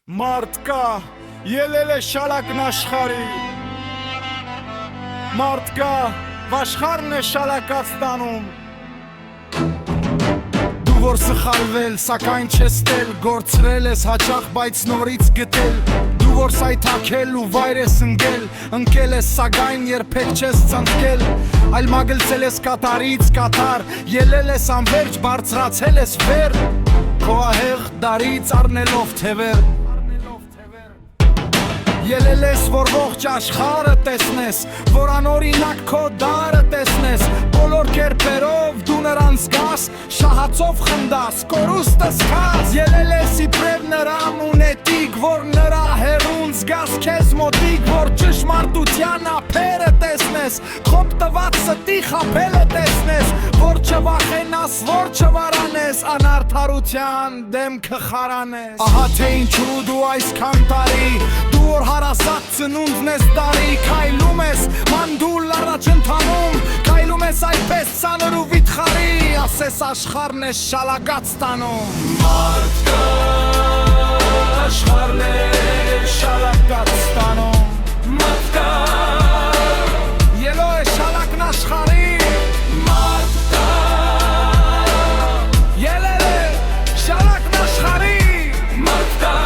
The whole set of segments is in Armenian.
Մարդ կա, ելել է շալակն աշխարի, մարդ կա, վաշխարն է շալակած տանում, դու որ սխալվել, սակայն չես տել, գործրել ես հաճախ, բայց նորից գտել, դու որ սայթաքել ու վայր ես ընկել ես սակայն երբեք չես ծնկել, այլ մագլցել ես կատարից կատար, ելել ես անվերջ, բարձրացել ես վեր, քո ահեղ դարից առնելով թևեր, ելել ես, որ ողջ աշխարհը տեսնես, որ անօրինակ քո դարը տեսնես, բոլոր կերպերով դու նրան զգաս, շահացով խնդաս, կորուստս քաս, ելել ես իբրև նրա մունետիկ, որ նրա հերուն զգաս քեզ մոտիկ, որ ճշմարտության ափերը տեսնես, խոպ տված ստի խաբելը տեսնես, որ չվախենաս, որ չվարանես, անարդարության դեմքը խարանես, ահա թե ինչու դու այսքան տարի, դու որ հարազատ ծնունդն ես տարի, քայլում ես, մանդուլ առաջ ընթանում, քայլում ես այդպես ծանր ու վիթխարի, ասես աշխարհն է շալակած տանում, մարդ կա, աշխարհն է շալակած տանում, մարդ կա, ելո է շալակն աշխարհի, մարդ կա, ելել է շալակն աշխարհի, մարդ կա,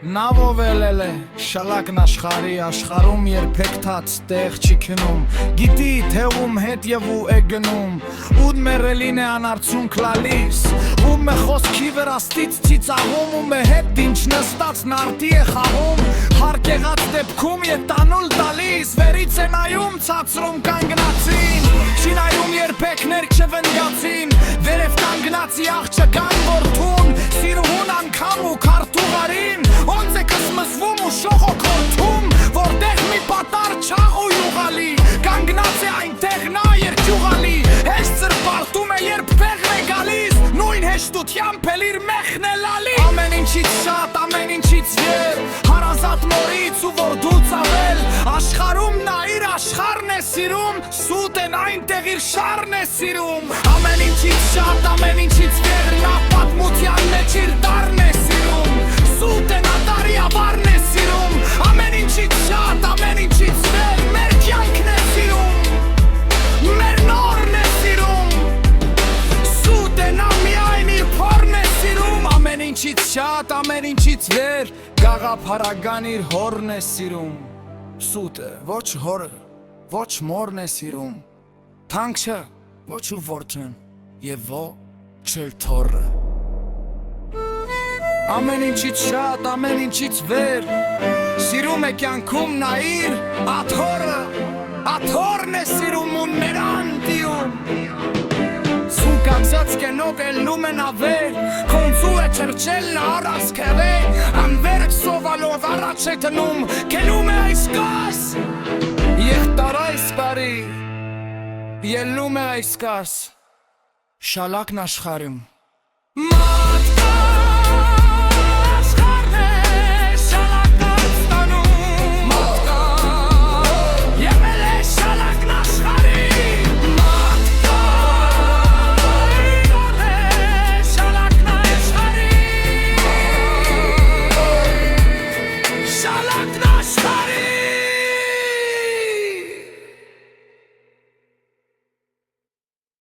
Նավով ելել է, շալակն աշխարհի, աշխարհում երբեք թաց տեղ չի քնում, գիտի թե ում հետ և ու է գնում, ում մեռելին է անարցունք լալիս, ում է խոսքի վերաստից ծիծաղում, ում է հետ ինչ նստած նարդի է խաղում, հարկ եղած դեպքում է տանուլ տալիս, վերից է նայում ցածրում կանգնացին, չի նայում երբեք ներք չվնգացին, վերև կանգնացի աղջկան որդուն, սիրուհուն անգամ ու քարտուղարին, ոնց է կսմզվում ու շողոքորթում, որտեղ մի պատար չաղ ու յուղալի, կանգնած է այնտեղ նա երջուղալի, հեշտ ծրպարտում է երբ պեղն է գալիս, նույն հեշտությամբ էլ իր մեխն է լալի, ամեն ինչից շատ, ամեն ինչից վեր, հարազատ մորից ու որ դուց ավել, աշխարհում նա իր աշխարհն է սիրում, սուտ են այնտեղ իր շարն է սիրում, ամեն ինչից շատ, ամեն ինչից վեր, նա պատմության մեջ իր դարն է սիրում, սուտ է նա տարի ավարն է սիրում, ամեն ինչից շատ, ամեն ինչից վեր, մեր կյանքն է սիրում, մեր նորն է սիրում, սուտ է նա միայն իր փորն է սիրում, ամեն ինչից շատ, ամեն ինչից վեր, գաղափարական իր հորն է սիրում, սուտ է, ոչ հորը, ոչ մորն է սիրում, թանկ չէ, ոչ ու որդն և ոչ էլ թոռը, ամեն ինչից շատ, ամեն ինչից վեր, սիրում է կյանքում նա իր աթոռը, աթոռն է սիրում ու նրան դիում, սունկացած կենով ելնում է նա վեր, խոնձու է չրչել նա առած քևե, անվերջ սովալով առաջ է դնում, կենում է այս կաս, եղտար այս տարի, ելնում է այս կաս, շալակն աշխարհում, մարդ կա,